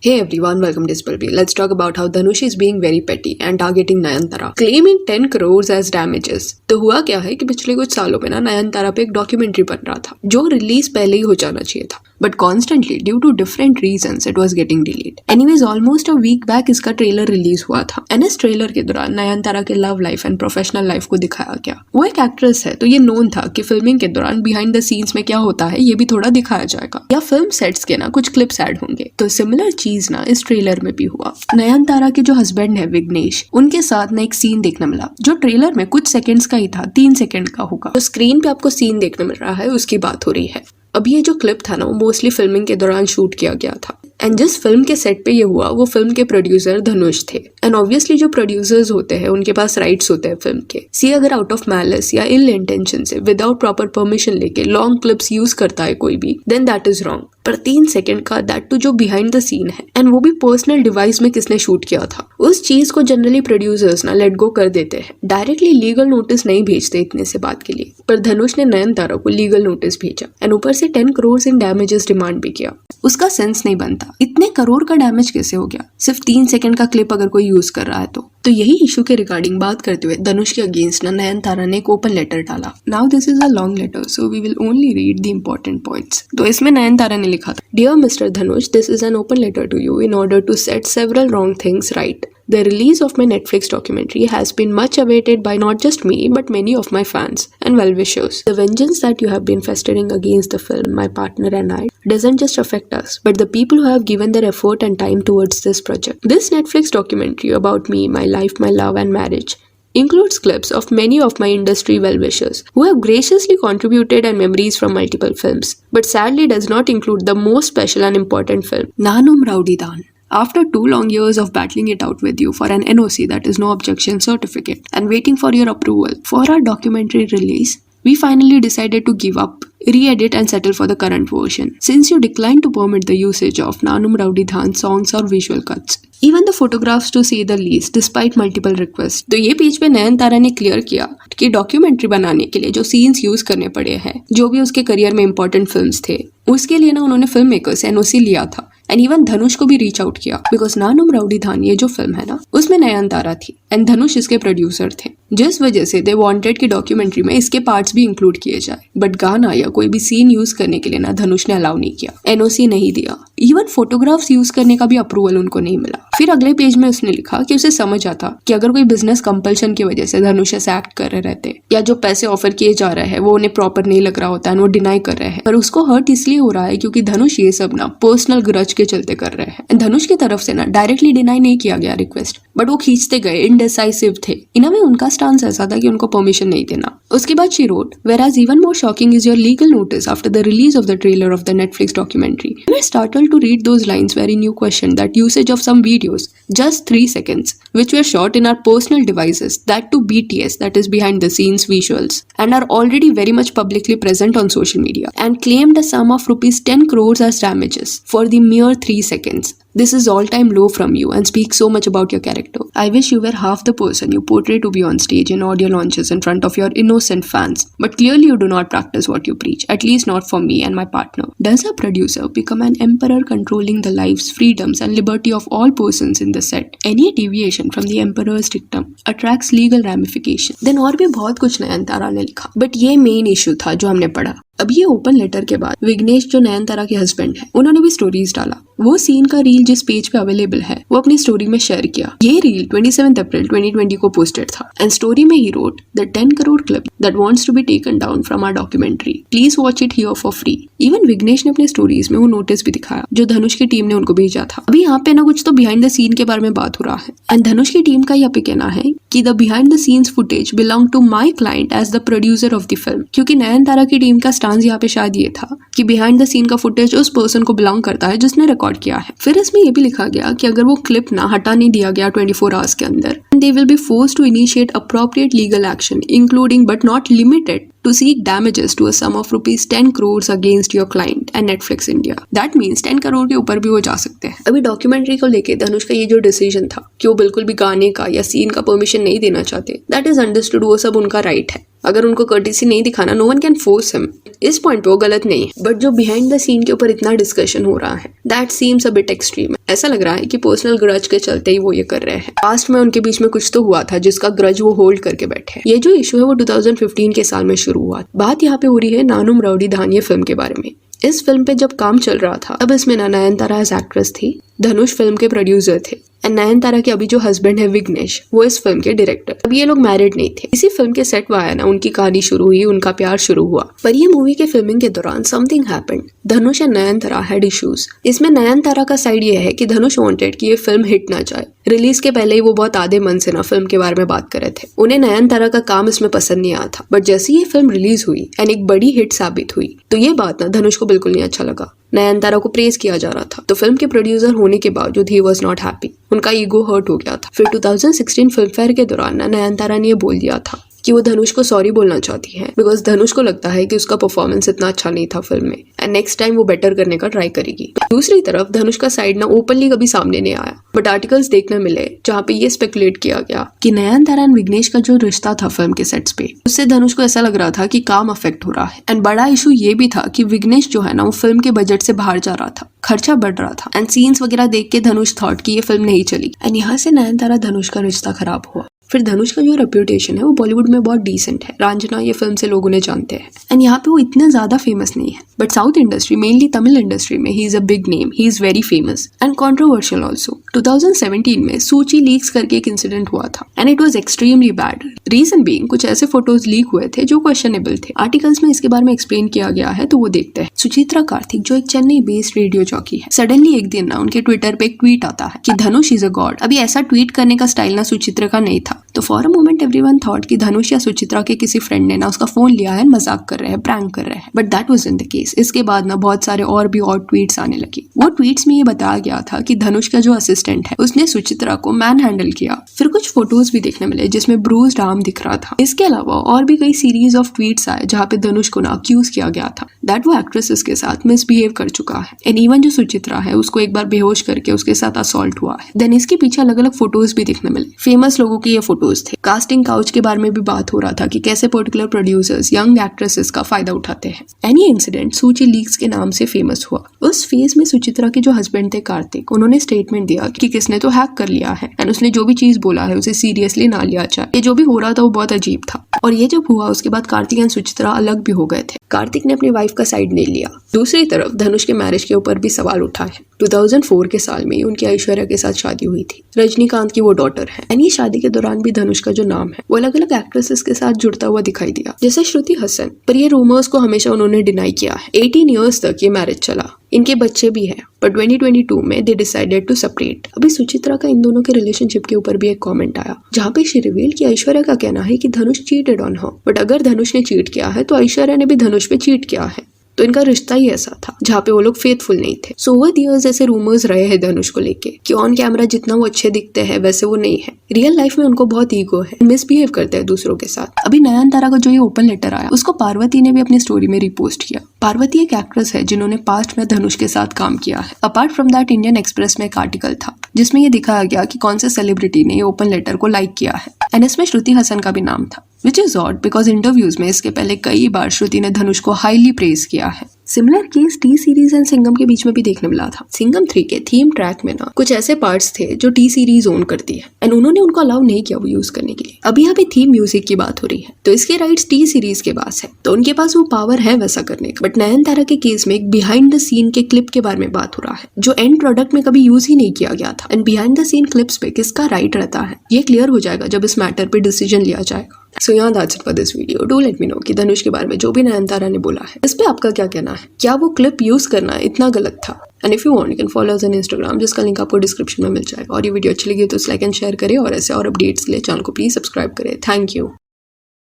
Hey everyone, welcome to Spilby. Let's talk about how Dhanush is being very petty and targeting Nayanthara, claiming 10 crores as damages. तो हुआ क्या है कि पिछले कुछ सालों में नयनतारा पे एक डॉक्यूमेंट्री बन रहा था जो रिलीज पहले ही हो जाना चाहिए था, but constantly due to different reasons it was getting delayed. Anyways almost a week back इसका ट्रेलर रिलीज हुआ था एंड इस ट्रेलर के दौरान नयनतारा के love life and professional life को दिखाया गया. वो एक एक्ट्रेस है तो ये नोन था कि फिल्मिंग के दौरान बिहाइंड द सीन्स में क्या होता है ये भी थोड़ा दिखाया जाएगा या फिल्म सेट्स के कुछ क्लिप्स ऐड होंगे. तो सिमिलर चीज इस ट्रेलर में भी हुआ. नयनतारा के जो हस्बैंड है विघ्नेश, उनके साथ एक सीन देखने मिला जो ट्रेलर में कुछ सेकंड्स का ही था, 3 सेकंड का होगा. तो स्क्रीन पे आपको सीन देखने मिल रहा है उसकी बात हो रही है. अब ये जो क्लिप था वो मोस्टली फिल्मिंग के दौरान शूट किया गया था एंड जिस फिल्म के सेट पे ये हुआ वो फिल्म के प्रोड्यूसर धनुष थे. एंड ऑब्वियसली जो प्रोड्यूसर्स होते हैं उनके पास राइट्स होते हैं फिल्म के. सी अगर आउट ऑफ मैलिस या इल इंटेंशन से विदाउट प्रॉपर परमिशन लेके लॉन्ग क्लिप्स यूज करता है कोई भी, देन दैट इज रॉन्ग. पर 3 सेकंड का, दैट टू जो बिहाइंड द सीन है एंड वो भी पर्सनल डिवाइस में किसने शूट किया था, उस चीज को जनरली प्रोड्यूसर्स लेट गो कर देते हैं. डायरेक्टली लीगल नोटिस नहीं भेजते इतने से बात के लिए. पर धनुष ने नयनतारा को लीगल नोटिस भेजा एंड ऊपर से 10 करोड़ इन डैमेजेस डिमांड भी किया. उसका सेंस नहीं बनता इतने करोड़ का डैमेज कैसे हो गया सिर्फ 3 सेकंड का क्लिप अगर कोई यूज कर रहा है तो यही इशू के रिगार्डिंग बात करते हुए धनुष के अगेंस्ट नयनतारा ने एक ओपन लेटर डाला. Now this is a long letter so we will only read the important points. तो इसमें नयनतारा ने लिखा था, dear mister Dhanush, this is an open letter to you in order to set several wrong things right. The release of my Netflix documentary has been much awaited by not just me but many of my fans and well-wishers. The vengeance that you have been festering against the film, my partner and I, doesn't just affect us but the people who have given their effort and time towards this project. This Netflix documentary about me, my life, my love and marriage includes clips of many of my industry well-wishers who have graciously contributed and memories from multiple films, but sadly does not include the most special and important film, Naanum Rowdythaan. After 2 long years of battling it out with you for an NOC, that is no objection certificate, and waiting for your approval for our documentary release, we finally decided to give up, re-edit and settle for the current version, since you declined to permit the usage of Naanum Rowdythaan songs or visual cuts. Even the photographs to say the least, despite multiple requests. तो ये page पे नयनतारा ने clear किया कि documentary बनाने के लिए जो सीन्स यूज करने पड़े हैं, जो भी उसके करियर में इंपॉर्टेंट फिल्म्स थे, उसके लिए उन्होंने फिल्म मेकर से एनओसी लिया था एंड इवन धनुष को भी रीच आउट किया बिकॉज नानुम राउडीधान ये जो फिल्म है उसमें नयनतारा थी एंड धनुष इसके प्रोड्यूसर थे, जिस वजह से दे वांटेड कि डॉक्यूमेंट्री में इसके पार्ट्स भी इंक्लूड किए जाए. बट गाना या कोई भी सीन यूज करने के लिए धनुष ने अलाउ नहीं किया, एनओसी नहीं दिया, इवन फोटोग्राफ्स यूज करने का भी अप्रूवल उनको नहीं मिला. फिर अगले पेज में उसने लिखा कि उसे समझ आता कि अगर कोई बिजनेस कंपल्शन की वजह से धनुष ऐसे एक्ट कर रहे रहते या जो पैसे ऑफर किए जा रहे हैं वो उन्हें प्रॉपर नहीं लग रहा होता है, वो डिनाई कर रहे हैं, पर उसको हर्ट इसलिए हो रहा है क्योंकि धनुष ये सब पर्सनल ग्रज के चलते कर रहे हैं. धनुष की तरफ से डायरेक्टली डिनाई नहीं किया गया रिक्वेस्ट, बट वो खींचते गए, इनडिसाइसिव थे. इनमें उनका स्टांस ऐसा था कि उनको परमिशन नहीं देना. उसके बाद she wrote, whereas even more shocking is your legal notice after the release of the trailer of the Netflix documentary. We were startled to read those lines wherein you questioned that usage of some videos, just 3 seconds, which were shot in our personal devices, that to BTS, that is behind the scenes visuals, and are already very much publicly present on social media, and claimed a sum of rupees 10 crores as damages for the mere 3 seconds. This is all-time low from you and speaks so much about your character. I wish you were half the person you portray to be on stage in audio launches in front of your innocent fans. But clearly you do not practice what you preach, at least not for me and my partner. Does a producer become an emperor controlling the lives, freedoms and liberty of all persons in the set? Any deviation from the emperor's dictum attracts legal ramification. Then और भी बहुत कुछ नयनतारा ने लिखा, but ये main issue था जो हमने पढ़ा. अब ये ओपन लेटर के बाद विघ्नेश जो नयनतारा के हस्बैंड है उन्होंने भी स्टोरीज डाला. वो सीन का रील जिस पेज पे अवेलेबल है वो अपनी स्टोरी में शेयर किया. ये रील 27 अप्रैल 2020 को पोस्टेड था एंड स्टोरी में ही wrote, the 10 crore clip that wants to be taken down from our documentary, please watch it here for free. Even Vignesh ने अपने स्टोरीज में वो नोटिस भी दिखाया जो धनुष की टीम ने उनको भेजा था. अभी यहाँ पे कुछ तो बिहाइंड द सीन के बारे में बात हो रहा है एंड धनुष की टीम का यह पे कहना है कि the behind the scenes footage belong to my client as the producer of the film. क्योंकि नयनतारा की टीम का स्टांस यहाँ पे शायद ये था कि बिहाइंड द सीन का फुटेज उस पर्सन को बिलोंग करता है जिसने रिकॉर्ड किया है. फिर इसमें ये भी लिखा गया कि अगर वो क्लिप हटा नहीं दिया गया 24 आवर्स के अंदर, they will be forced to initiate appropriate legal action, including but not limited to seek damages to a sum of rupees 10 crores against your client and Netflix India. That means 10 crore के ऊपर भी वो जा सकते हैं. अभी डॉक्यूमेंट्री को लेके धनुष का ये जो डिसीजन था कि वो बिल्कुल भी गाने का या सीन का परमिशन नहीं देना चाहते, that is understood, वो सब उनका राइट है. अगर उनको कर्टेसी नहीं दिखाना, no one can force him. इस पॉइंट पे वो गलत नहीं है, बट जो बिहाइंड द सीन के ऊपर इतना डिस्कशन हो रहा है, that seems a bit extreme. ऐसा लग रहा है कि पर्सनल ग्रज के चलते ही वो ये कर रहे हैं। पास्ट में उनके बीच में कुछ तो हुआ था जिसका ग्रज वो होल्ड करके बैठे। ये जो इशू है वो 2015 के साल में शुरू हुआ। बात यहाँ पे हो रही है नानुम राउडीधानिये फिल्म के बारे में। इस फिल्म पे जब काम चल रहा था तब इसमें नयनतारा एज एक्ट्रेस थी, धनुष फिल्म के प्रोड्यूसर थे, एंड नयनतारा के अभी जो हस्बैंड है विघ्नेश, वो इस फिल्म के डायरेक्टर। अब ये लोग मैरिड नहीं थे। इसी फिल्म के सेट पर आया ना उनकी कहानी शुरू हुई, उनका प्यार शुरू हुआ। पर ये मूवी के फिल्मिंग के दौरान something happened. Dhanush and Nayanthara had issues. इसमें नयनतारा का साइड ये है कि धनुष वांटेड कि ये फिल्म हिट ना जाए। रिलीज के पहले ही वो बहुत आधे मन से ना फिल्म के बारे में बात कर रहे थे। उन्हें नयनतारा का काम इसमें पसंद नहीं आया था, बट जैसे ये फिल्म रिलीज हुई एंड एक बड़ी हिट साबित हुई, तो ये बात ना धनुष को बिल्कुल नहीं अच्छा लगा। नयनतारा को प्रेज किया जा रहा था, तो फिल्म के प्रोड्यूसर होने के बावजूद ही वाज नॉट हैप्पी। उनका ईगो हर्ट हो गया था। फिर 2016 फिल्म फेयर के दौरान ना नयनतारा ने ये बोल दिया था कि वो धनुष को सॉरी बोलना चाहती है, बिकॉज धनुष को लगता है कि उसका परफॉर्मेंस इतना अच्छा नहीं था फिल्म में, एंड नेक्स्ट टाइम वो बेटर करने का ट्राई करेगी। दूसरी तरफ धनुष का साइड ना ओपनली कभी सामने नहीं आया, बट आर्टिकल्स देखने मिले जहाँ पे ये स्पेकुलेट किया गया कि नयनतारा एंड विघ्नेश का जो रिश्ता था फिल्म के सेट्स पे, उससे धनुष को ऐसा लग रहा था कि काम अफेक्ट हो रहा है। एंड बड़ा इशू ये भी था कि विघ्नेश जो है ना वो फिल्म के बजट से बाहर जा रहा था, खर्चा बढ़ रहा था, एंड सीन्स वगैरह देख के धनुष थॉट कि ये फिल्म नहीं चली, एंड यहाँ से नयनतारा धनुष का रिश्ता खराब हुआ। फिर धनुष का जो रेप्यूटेशन है वो बॉलीवुड में बहुत डिसेंट है। रांझना ये फिल्म से लोग उन्हें जानते हैं, एंड यहाँ पे वो इतना ज्यादा फेमस नहीं है, but south industry, mainly Tamil industry में he is a big name, he is very famous and controversial also. 2017 में सूची लीक्स करके एक इंसिडेंट हुआ था, and it was extremely bad. Reason being कुछ ऐसे फोटोज लीक हुए थे जो क्वेश्चनेबल थे। आर्टिकल्स में इसके बारे में एक्सप्लेन किया गया है, तो वो देखते हैं। सुचित्रा कार्तिक जो एक चेन्नई बेस्ड रेडियो जॉकी है, सडनली एक दिन ना उनके ट्विटर पे एक ट्वीट आता है कि धनुष इज अ गॉड। अभी ऐसा ट्वीट करने का स्टाइल ना सुचित्रा का नहीं था, तो for a moment everyone thought कि धनुष या सुचित्रा के किसी फ्रेंड ने ना उसका फोन लिया है, मजाक कर रहे हैं, प्रैंक कर रहे हैं, but that wasn't the case. इसके बाद ना बहुत सारे और भी और ट्वीट्स आने लगे। वो ट्वीट्स में ये बताया गया था कि धनुष का जो असिस्टेंट है उसने सुचित्रा को मैन हैंडल किया। फिर कुछ फोटोज भी देखने मिले जिसमें ब्रूज्ड आर्म दिख रहा था। इसके अलावा और भी कई सीरीज ऑफ ट्वीट्स आए जहाँ पे धनुष को ना अक्यूज किया गया था दैट वो एक्ट्रेसेस के साथ मिसबिहेव कर चुका है, एंड इवन जो सुचित्रा है उसको एक बार बेहोश करके उसके साथ असॉल्ट हुआ है। देन इसके पीछे अलग अलग फोटोज भी देखने मिले। फेमस लोगों के ये फोटोज थे। कास्टिंग काउच के बारे में भी बात हो रहा था कि कैसे पर्टिकुलर प्रोड्यूसर्स यंग एक्ट्रेसेस का फायदा उठाते हैं। एंड ये इंसिडेंट सूची लीक्स के नाम से फेमस हुआ। उस फेज में सुचित्रा के जो हस्बैंड थे कार्तिक, उन्होंने स्टेटमेंट दिया कि किसने तो हैक कर लिया है, एंड उसने जो भी चीज बोला है उसे सीरियसली ना लिया जाए। ये जो भी हो रहा था वो बहुत अजीब था। और ये जब हुआ उसके बाद कार्तिक एंड सुचित्रा अलग भी हो गए थे। कार्तिक ने अपनी वाइफ का साइड नहीं लिया। दूसरी तरफ धनुष के मैरिज के ऊपर भी सवाल उठा है। 2004 के साल में उनकी ऐश्वर्या के साथ शादी हुई थी। रजनीकांत की वो डॉटर है, एंड ये शादी के दौरान भी धनुष का जो नाम है वो अलग अलग एक्ट्रेसेस के साथ जुड़ता हुआ दिखाई दिया, जैसे श्रुति हसन। पर ये रूमर्स को हमेशा उन्होंने डिनाई किया है। 18 ईयर्स तक ये मैरिज चला। इनके बच्चे भी हैं, पर 2022 में दे डिसाइडेड टू सेपरेट। अभी सुचित्रा का इन दोनों के रिलेशनशिप के ऊपर भी एक कमेंट आया जहाँ पे शी रिवील कि ऐश्वर्या का कहना है कि धनुष चीटेड ऑन हर, बट अगर धनुष ने चीट किया है तो ऐश्वर्या ने भी धनुष पे चीट किया है, तो इनका रिश्ता ही ऐसा था जहाँ पे वो लोग फेथफुल नहीं थे। सो ओवर द इयर्स ऐसे रूमर्स रहे हैं धनुष को लेके कि ऑन कैमरा जितना वो अच्छे दिखते हैं वैसे वो नहीं है। रियल लाइफ में उनको बहुत ईगो है, मिसबिहेव करते हैं दूसरों के साथ। अभी नयनतारा का जो ये ओपन लेटर आया उसको पार्वती ने भी अपनी स्टोरी में रिपोस्ट किया। पार्वती एक एक्ट्रेस है जिन्होंने पास्ट में धनुष के साथ काम किया है। Apart from that Indian express में एक आर्टिकल था जिसमें ये दिखाया गया कि कौन से सेलिब्रिटी ने ये ओपन लेटर को लाइक किया है, एंड इसमें श्रुति हसन का भी नाम था, which is odd because interviews में इसके पहले कई बार श्रुति ने धनुष को हाईली प्रेज किया है। Similar case T series and Singham के बीच में भी देखने मिला था। सिंघम 3 के थीम ट्रैक में ना कुछ ऐसे पार्ट्स थे जो टी सीरीज ओन करती है, एंड उन्होंने उनको अलाउ नहीं किया वो यूज करने के लिए। अभी यहाँ पे थीम म्यूजिक की बात हो रही है, तो इसके राइट्स टी सीरीज के पास है, तो उनके पास वो पावर है वैसा करने का। बट नयनतारा के केस में एक बिहाइंड द सीन के क्लिप के बारे में बात हो रहा है जो एंड प्रोडक्ट में कभी यूज ही नहीं किया गया था, and behind the scene clips पे किसका राइट रहता है ये क्लियर हो जाएगा जब इस मैटर पे डिसीजन लिया जाएगा। सो यहाँ that's it for this video. Do let me know कि धनुष के बारे में जो भी नयनतारा ने बोला है इस पे आपका क्या कहना है। क्या वो क्लिप यूज करना इतना गलत था? And if you want you can follow us on Instagram, जिसका लिंक आपको डिस्क्रिप्शन में मिल जाएगा। और ये वीडियो अच्छी लगी तो लाइक एंड शेयर करें, और ऐसे और अपडेट्स के लिए चैनल को प्लीज सब्सक्राइब करें। Thank you.